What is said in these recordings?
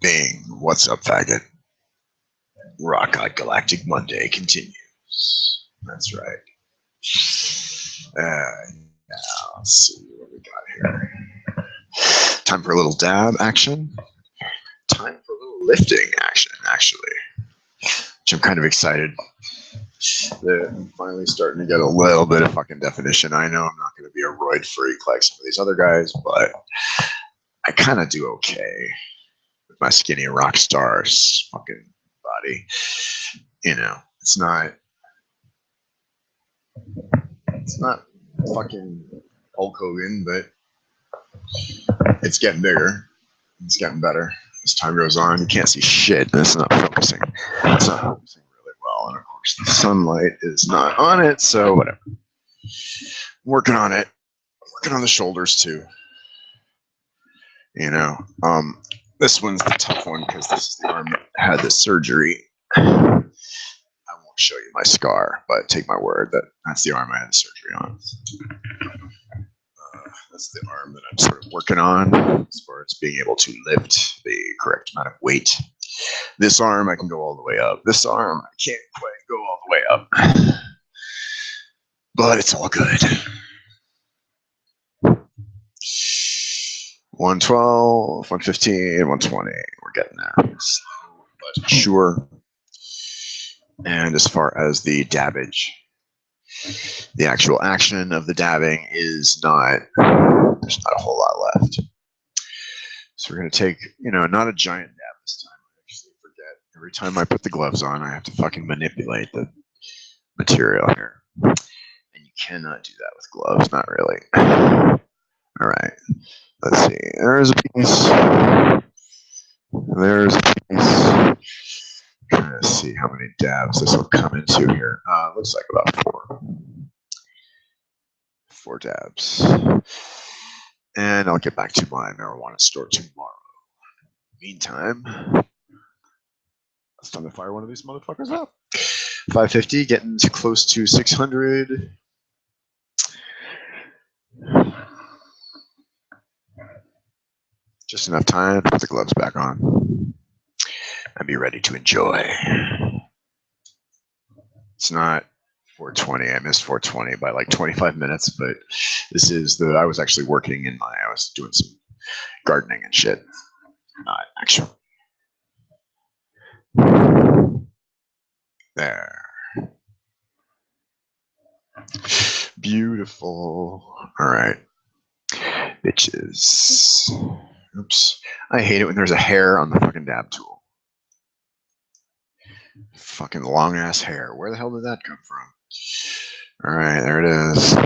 Bing. What's up, faggot? RoqGod Galactic Monday continues. That's right. Now, let's see what we got here. Time for a little dab action. Time for a little lifting action, actually. Which I'm kind of excited. I'm finally starting to get a little bit of fucking definition. I know I'm not going to be a roid freak like some of these other guys, but I kind of do okay with my skinny rock star fucking body. You know, it's not fucking Hulk Hogan, but it's getting bigger. It's getting better as time goes on. You can't see shit. It's not focusing. It's not focusing really well, and of course the sunlight is not on it. So whatever. Working on it. Working on the shoulders too. You know, this one's the tough one because this is the arm that had the surgery. I won't show you my scar, but take my word that that's the arm I had the surgery on. That's the arm that I'm sort of working on as far as being able to lift the correct amount of weight. This arm, I can go all the way up. This arm, I can't quite go all the way up. But it's all good. 112, 115, 120. We're getting there. Slow but sure. And as far as the dabbage, the actual action of the dabbing is not, there's not a whole lot left. So we're going to take, not a giant dab this time. I actually forget. Every time I put the gloves on, I have to fucking manipulate the material here. And you cannot do that with gloves, not really. All right. Let's see. There's a piece. There's a piece. Trying to see how many dabs this will come into here. Looks like about 4. 4 dabs. And I'll get back to my marijuana store tomorrow. Meantime, it's time to fire one of these motherfuckers up. 550, getting close to 600. Just enough time to put the gloves back on and be ready to enjoy. It's not 420. I missed 420 by like 25 minutes, but this is I was actually working I was doing some gardening and shit. Not actually. There. Beautiful. All right. Bitches. Oops. I hate it when there's a hair on the fucking dab tool. Fucking long ass hair. Where the hell did that come from? All right, there it is.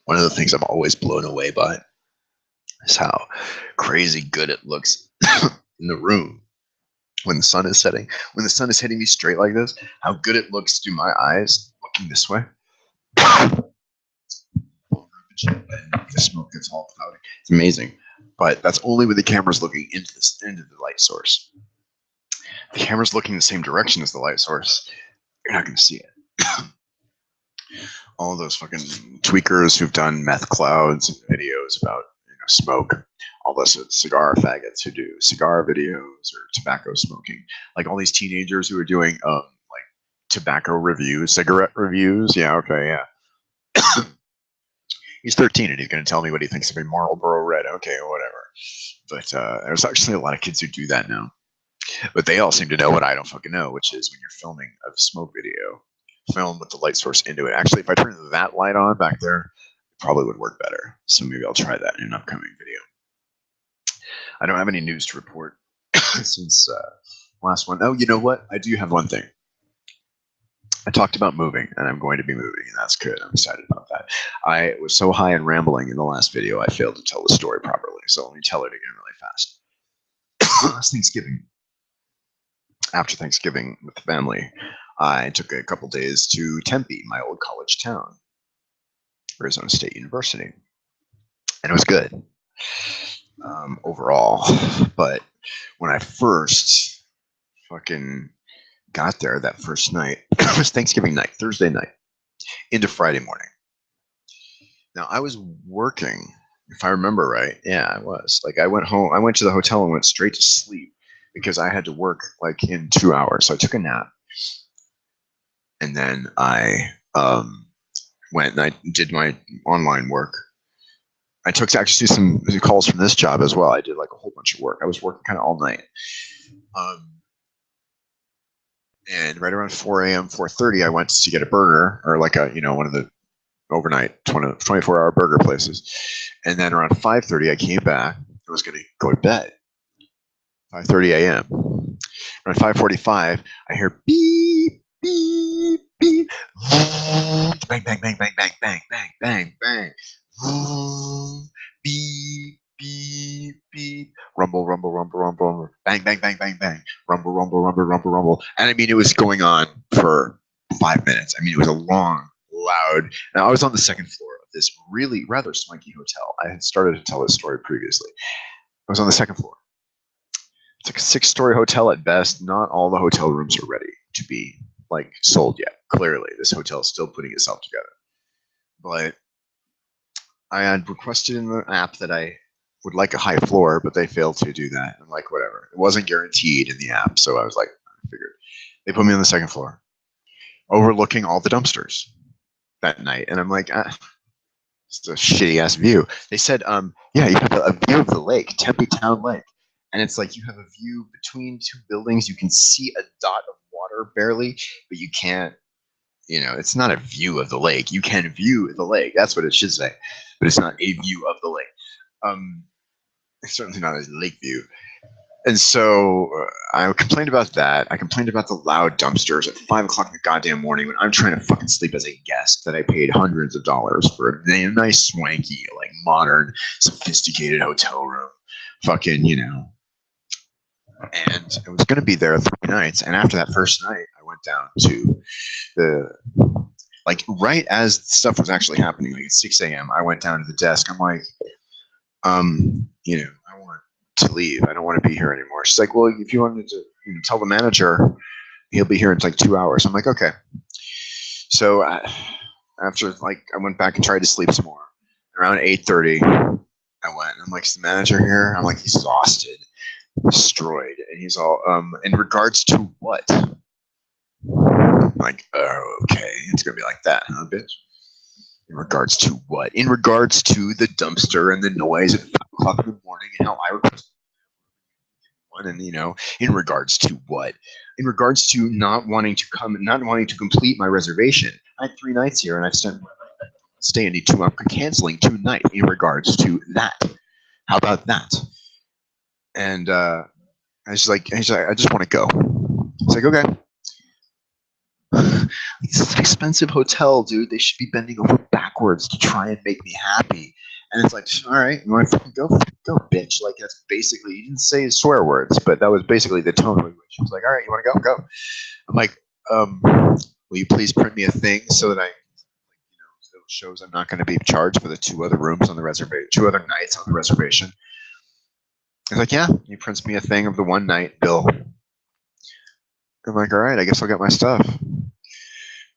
One of the things I'm always blown away by is how crazy good it looks in the room when the sun is setting. When the sun is hitting me straight like this, how good it looks through my eyes looking this way. And the smoke gets all cloudy. It's amazing. But that's only with the cameras looking into the light source. If the camera's looking the same direction as the light source, you're not going to see it. All those fucking tweakers who've done meth clouds and videos about smoke, all those cigar faggots who do cigar videos or tobacco smoking, like all these teenagers who are doing like tobacco reviews, cigarette reviews. Yeah, okay, yeah. He's 13 and he's going to tell me what he thinks of a Marlboro Red. Okay, whatever. But there's actually a lot of kids who do that now. But they all seem to know what I don't fucking know, which is when you're filming a smoke video, film with the light source into it. Actually, if I turn that light on back there, it probably would work better. So maybe I'll try that in an upcoming video. I don't have any news to report since last one. Oh, you know what? I do have one thing. I talked about moving, and I'm going to be moving, and that's good. I'm excited about that. I was so high and rambling in the last video, I failed to tell the story properly. So let me tell it again really fast. last Thanksgiving. After Thanksgiving with the family, I took a couple days to Tempe, my old college town, Arizona State University, and it was good overall. But when I first fucking got there that first night, it was Thanksgiving night, Thursday night, into Friday morning. Now I was working, if I remember right. Yeah, I was. Like I went home, I went to the hotel and went straight to sleep because I had to work like in 2 hours. So I took a nap, and then I went and I did my online work. I took actually some calls from this job as well. I did like a whole bunch of work. I was working kind of all night. And right around 4 a.m., 4:30, I went to get a burger, or like a, one of the overnight 24-hour burger places. And then around 5:30, I came back. I was going to go to bed. 5:30 a.m. Around 5:45, I hear beep, beep, beep. Bang, bang, bang, bang, bang, bang, bang, bang, bang. Beep, beep, beep. Rumble, rumble, rumble, rumble. Bang, bang, bang, bang, bang. Rumble, rumble, rumble, rumble, rumble. And I mean, it was going on for 5 minutes. I mean, it was a long, loud. Now, I was on the second floor of this really rather swanky hotel. I had started to tell this story previously. I was on the second floor. It's like a 6-story hotel at best. Not all the hotel rooms are ready to be like sold yet. Clearly, this hotel is still putting itself together. But I had requested in the app that I would like a high floor, but they failed to do that. I'm like, whatever. It wasn't guaranteed in the app, so I was like, I figured. They put me on the second floor, overlooking all the dumpsters that night, and I'm like, it's a shitty ass view. They said, yeah, you have a view of the lake, Tempe Town Lake. And it's like you have a view between 2 buildings. You can see a dot of water barely, but you can't, it's not a view of the lake. You can view the lake. That's what it should say. But it's not a view of the lake. It's certainly not a lake view. And so I complained about that. I complained about the loud dumpsters at 5 o'clock in the goddamn morning when I'm trying to fucking sleep as a guest that I paid hundreds of dollars for a nice, swanky, like modern, sophisticated hotel room. Fucking, And I was going to be there 3 nights. And after that first night, I went down to right as stuff was actually happening, like at 6 a.m., I went down to the desk. I'm like, I want to leave. I don't want to be here anymore. She's like, well, if you wanted to tell the manager, he'll be here in like 2 hours. I'm like, okay. So after I went back and tried to sleep some more. Around 8:30, I went. I'm like, is the manager here? I'm like, he's exhausted, destroyed, and he's all, in regards to what? I'm like, oh, okay, it's gonna be like that, huh, bitch? In regards to what? In regards to the dumpster and the noise at 5 o'clock in the morning and how I requested one, and in regards to what? In regards to not wanting to complete my reservation. I had 3 nights here, and I've staying 2. I'm canceling 2 nights in regards to that. How about that? And he's like, I just want to go. It's like, okay. This is an expensive hotel, dude. They should be bending over backwards to try and make me happy. And it's like, all right, you want to fucking go? Go, bitch. Like, that's basically, you didn't say swear words, but that was basically the tone with which she was like, all right, you want to go? Go. I'm like, will you please print me a thing so that so it shows I'm not going to be charged for the 2 other rooms on the reservation, 2 other nights on the reservation. He's like, yeah. He prints me a thing of the 1 night bill. I'm like, all right, I guess I'll get my stuff.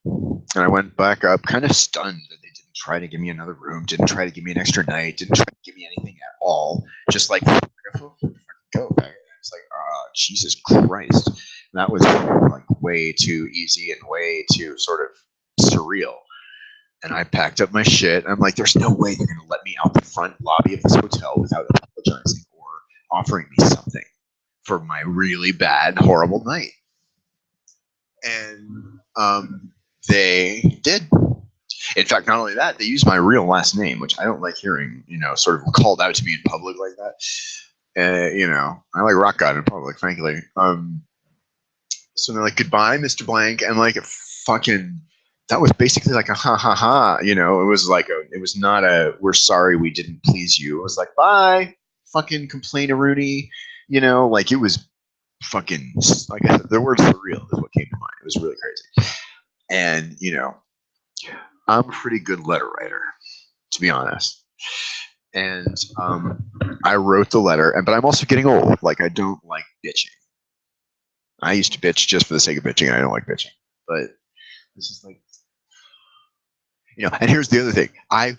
And I went back up, kind of stunned that they didn't try to give me another room, didn't try to give me an extra night, didn't try to give me anything at all. Just like, go back. It's like, Jesus Christ. And that was like way too easy and way too sort of surreal. And I packed up my shit. I'm like, there's no way they're going to let me out the front lobby of this hotel without apologizing or offering me something for my really bad, horrible night. And they did. In fact, not only that, they used my real last name, which I don't like hearing, sort of called out to me in public like that. I like RoqGod in public, frankly. So they're like, goodbye, Mr. Blank. And like, fucking, that was basically like a ha ha ha. It was like it was not a, we're sorry we didn't please you. It was like, bye, fucking complain-a-rooney. You know, like it was fucking, like I said, the word surreal is what came to mind. It was really crazy. And, you know, I'm a pretty good letter writer, to be honest. And I wrote the letter, but I'm also getting old. Like, I don't like bitching. I used to bitch just for the sake of bitching, and I don't like bitching. But this is like, you know, and here's the other thing. Let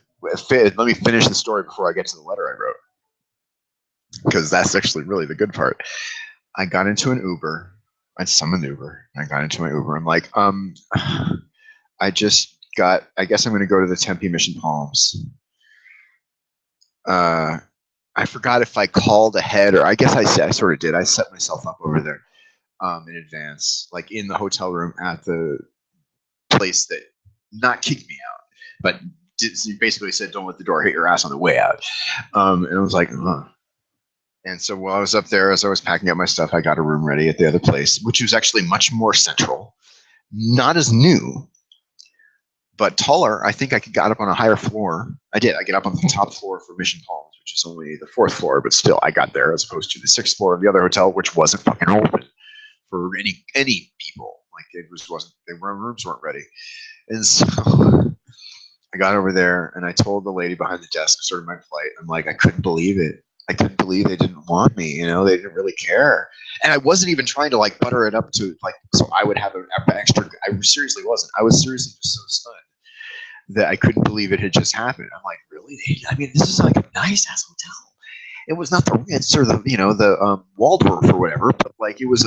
me finish the story before I get to the letter I wrote, because that's actually really the good part. I got into an Uber. I'd summoned Uber. I got into my Uber. I'm like, I guess I'm going to go to the Tempe Mission Palms. I forgot if I called ahead, or I guess I sort of did. I set myself up over there in advance, like in the hotel room at the place that not kicked me out, but basically said, don't let the door hit your ass on the way out. And I was like, huh. And so while I was up there, as I was packing up my stuff, I got a room ready at the other place, which was actually much more central, not as new, but taller. I think I got up on a higher floor. I did. I get up on the top floor for Mission Palms, which is only the 4th floor, but still I got there, as opposed to the 6th floor of the other hotel, which wasn't fucking open for any people. Like it wasn't. Rooms weren't ready, and so I got over there and I told the lady behind the desk, sort of my plight. I'm like, I couldn't believe it. I couldn't believe they didn't want me. You know, they didn't really care. And I wasn't even trying to like butter it up to like so I would have an extra. I seriously wasn't. I was seriously just so stunned that I couldn't believe it had just happened. I'm like, really? I mean, this is like a nice ass hotel. It was not the Ritz or the Waldorf or whatever, but like it was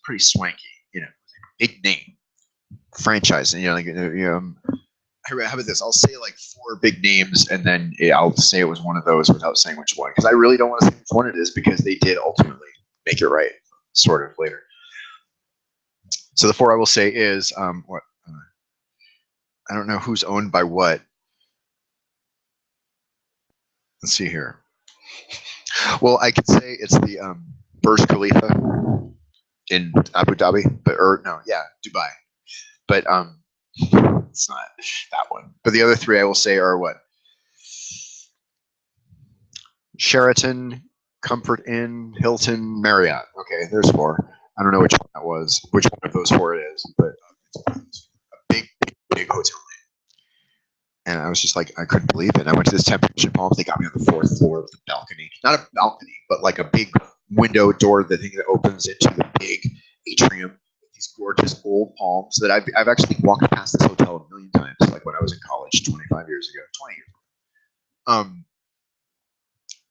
pretty swanky. You know, big name franchise. And how about this? I'll say like 4 big names, and then I'll say it was one of those without saying which one, because I really don't want to say which one it is, because they did ultimately make it right, sort of later. So the 4 I will say is what I don't know who's owned by what. Let's see here. Well, I could say it's the Burj Khalifa in Abu Dhabi, Dubai. But it's not that one. But the other 3 I will say are what? Sheraton, Comfort Inn, Hilton, Marriott. Okay, there's 4. I don't know which one that was, which one of those 4 it is, but it's a big hotel. And I was just like, I couldn't believe it. I went to this Tempe Mission Palms. They got me on the 4th floor of the balcony. Not a balcony, but like a big window door, the thing that opens into the big atrium. These gorgeous old palms that I've actually walked past this hotel a million times, like when I was in college 25 years ago, 20 years ago.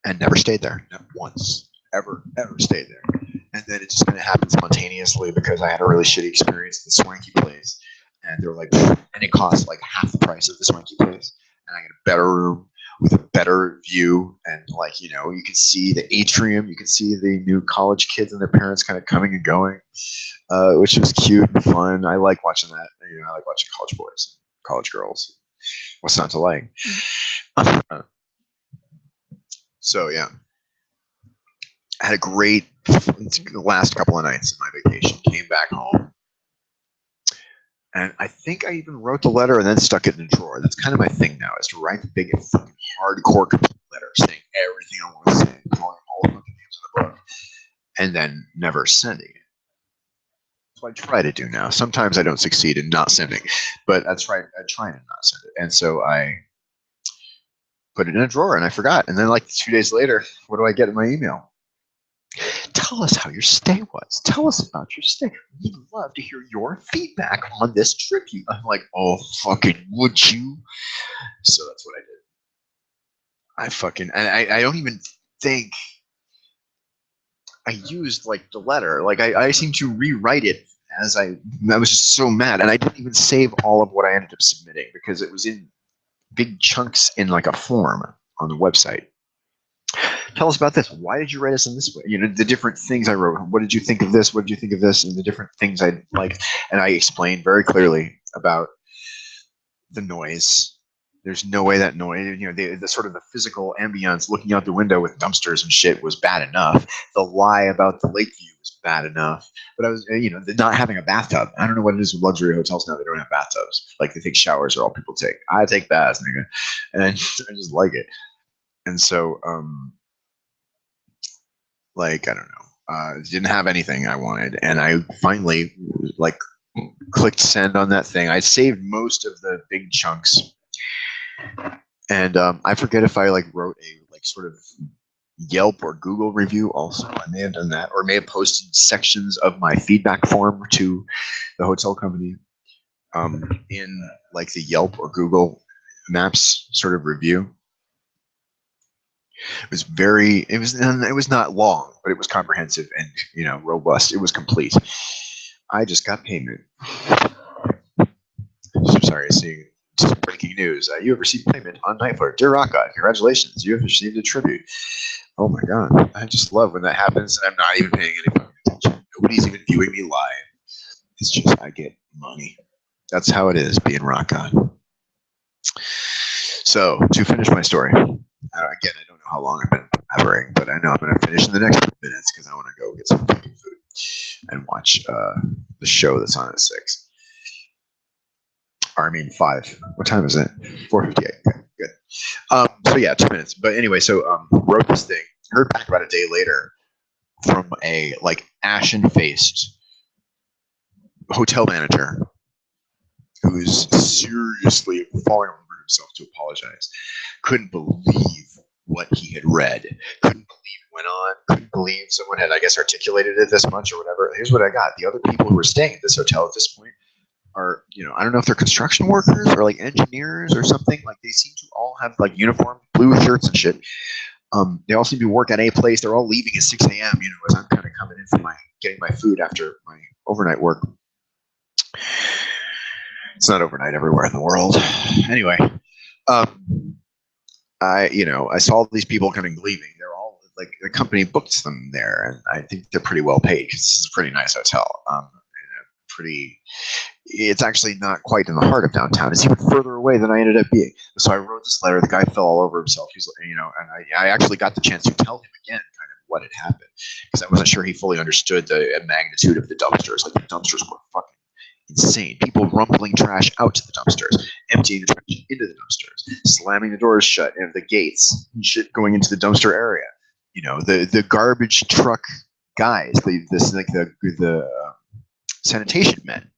And never stayed there, not once, ever stayed there. And then it just kind of happened spontaneously because I had a really shitty experience at the swanky place, and they were like, and it cost like half the price of the swanky place, and I got a better room with a better view, and like you can see the atrium, you can see the new college kids and their parents kind of coming and going, which was cute and fun. I like watching that. I like watching college boys, college girls. What's not to like? So yeah, I had a great last couple of nights of my vacation. Came back home, and I think I even wrote the letter and then stuck it in a drawer. That's kind of my thing now, is to write the big fucking hardcore complete letter saying everything I want to say, calling all the fucking names in the book, and then never sending it. That's what I try to do now. Sometimes I don't succeed in not sending, but I try to not send it. And so I put it in a drawer and I forgot. And then like 2 days later, what do I get in my email? Tell us how your stay was. Tell us about your stay. We'd love to hear your feedback on this trip. I'm like, oh, fucking would you? So that's what I did. I don't even think I used like the letter. Like I seem to rewrite it as I was just so mad. And I didn't even save all of what I ended up submitting because it was in big chunks in like a form on the website. Tell us about this. Why did you write us in this way? The different things I wrote. What did you think of this? What did you think of this? And the different things I liked. And I explained very clearly about the noise. There's no way that noise, the sort of the physical ambience looking out the window with dumpsters and shit was bad enough. The lie about the lake view was bad enough. But I was, not having a bathtub. I don't know what it is with luxury hotels now. They don't have bathtubs. Like they think showers are all people take. I take baths, nigga. And I just like it. And so, Like, I don't know, didn't have anything I wanted, and I finally like clicked send on that thing. I saved most of the big chunks, and I forget if I like wrote a like sort of Yelp or Google review. Also, I may have done that, or may have posted sections of my feedback form to the hotel company in like the Yelp or Google Maps sort of review. It was it was not long, but it was comprehensive and, you know, robust. It was complete. I just got payment. So sorry, seeing just breaking news. You have received payment on Nightflirt. Dear RoqGod, congratulations, you have received a tribute. Oh my god, I just love when that happens and I'm not even paying any fucking attention. Nobody's even viewing me live. It's just I get money. That's how it is being RoqGod. So to finish my story, again, I don't know how long I've been blabbering, but I know I'm going to finish in the next minutes because I want to go get some fucking food and watch the show that's on at 6. Or I mean 5. What time is it? 4:58. Okay, good. So yeah, 2 minutes. But anyway, so wrote this thing. Heard back about a day later from a like ashen-faced hotel manager who's seriously falling over himself to apologize. Couldn't believe what he had read. Couldn't believe it went on. Couldn't believe someone had, I guess, articulated it this much or whatever. Here's what I got. The other people who were staying at this hotel at this point are, you know, I don't know if they're construction workers or like engineers or something. Like they seem to all have like uniform blue shirts and shit. They all seem to work at a place. They're all leaving at 6 a.m. You know, as I'm kind of coming in for getting my food after my overnight work. It's not overnight everywhere in the world. Anyway, I saw these people kind of leaving. They're all like the company books them there, and I think they're pretty well paid because this is a pretty nice hotel. It's actually not quite in the heart of downtown. It's even further away than I ended up being. So I wrote this letter. The guy fell all over himself. He's, you know, and I actually got the chance to tell him again kind of what had happened because I wasn't sure he fully understood the magnitude of the dumpsters. Like the dumpsters were fucking insane. People rumbling trash out to the dumpsters, emptying the trash into the dumpsters, slamming the doors shut and the gates, shit going into the dumpster area. You know, the garbage truck guys, the sanitation men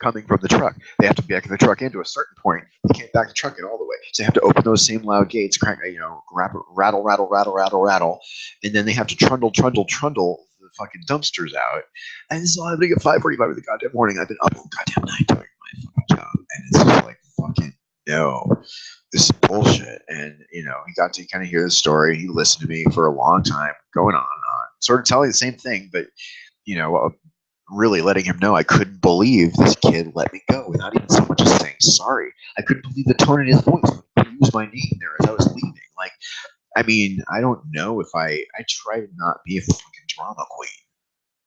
coming from the truck. They have to back the truck into a certain point. They can't back the truck in all the way. So they have to open those same loud gates, crank, you know, rattle, rattle, rattle, rattle, rattle, and then they have to trundle the fucking dumpsters out. And this is all happening at 5:45 in the goddamn morning. I've been up all goddamn night doing my fucking job, and it's just like fucking no, this is bullshit. And you know, he got to kind of hear the story. He listened to me for a long time, going on and on, sort of telling the same thing, but you know, really letting him know I couldn't believe this kid let me go without even so much as saying sorry. I couldn't believe the tone in his voice when he used my name there as I was leaving. Like, I mean, I don't know if I try to not be a fucking drama queen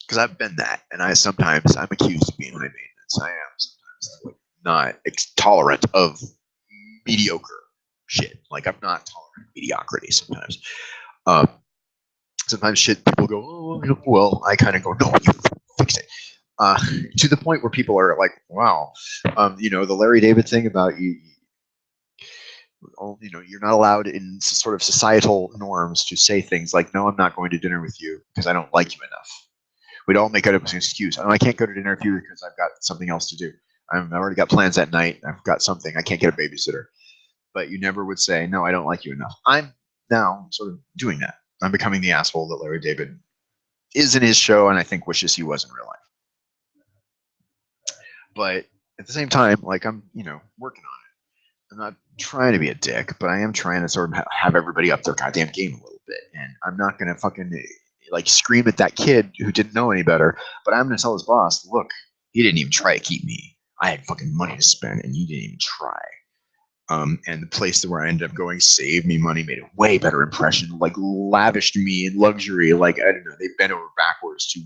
because I've been that, and I'm accused of being high maintenance. I am sometimes like, not tolerant of mediocre shit. Like I'm not tolerant of mediocrity sometimes. Sometimes shit people go, oh, well, I kind of go, no, you fix it. To the point where people are like, wow, you know, the Larry David thing about you know, you're not allowed in sort of societal norms to say things like, no, I'm not going to dinner with you because I don't like you enough. We'd all make it up as an excuse. I can't go to dinner with you because I've got something else to do. I've already got plans that night. I've got something. I can't get a babysitter. But you never would say, no, I don't like you enough. I'm now sort of doing that. I'm becoming the asshole that Larry David is in his show, and I think wishes he was in real life. But at the same time, like I'm, you know, working on it. I'm not trying to be a dick, but I am trying to sort of have everybody up their goddamn game a little bit. And I'm not gonna fucking like scream at that kid who didn't know any better. But I'm gonna tell his boss, look, he didn't even try to keep me. I had fucking money to spend, and he didn't even try. And the place where I ended up going saved me money, made a way better impression, like lavished me in luxury. Like I don't know, they bent over backwards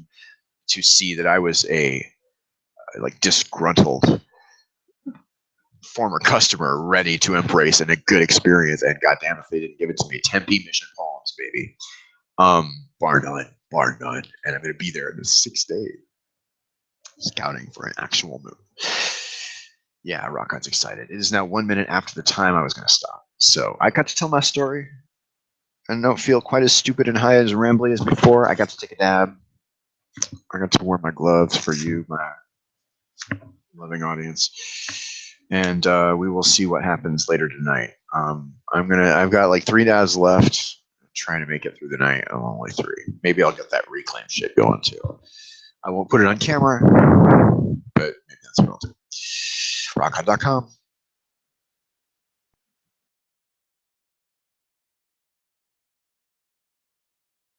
to see that I was a like disgruntled former customer ready to embrace and a good experience. And goddamn, if they didn't give it to me, Tempe Mission Palms, baby. Bar none. And I'm gonna be there in the 6th day, scouting for an actual move. Yeah, RoqGod's excited. It is now 1 minute after the time I was gonna stop. So I got to tell my story. and don't feel quite as stupid and high as rambly as before. I got to take a dab. I got to wear my gloves for you, my loving audience, and we will see what happens later tonight. I've got like 3 dabs left. I'm trying to make it through the night. I'm only 3. Maybe I'll get that reclaim shit going too. I won't put it on camera, but maybe that's what I'll do. RoqGod.com.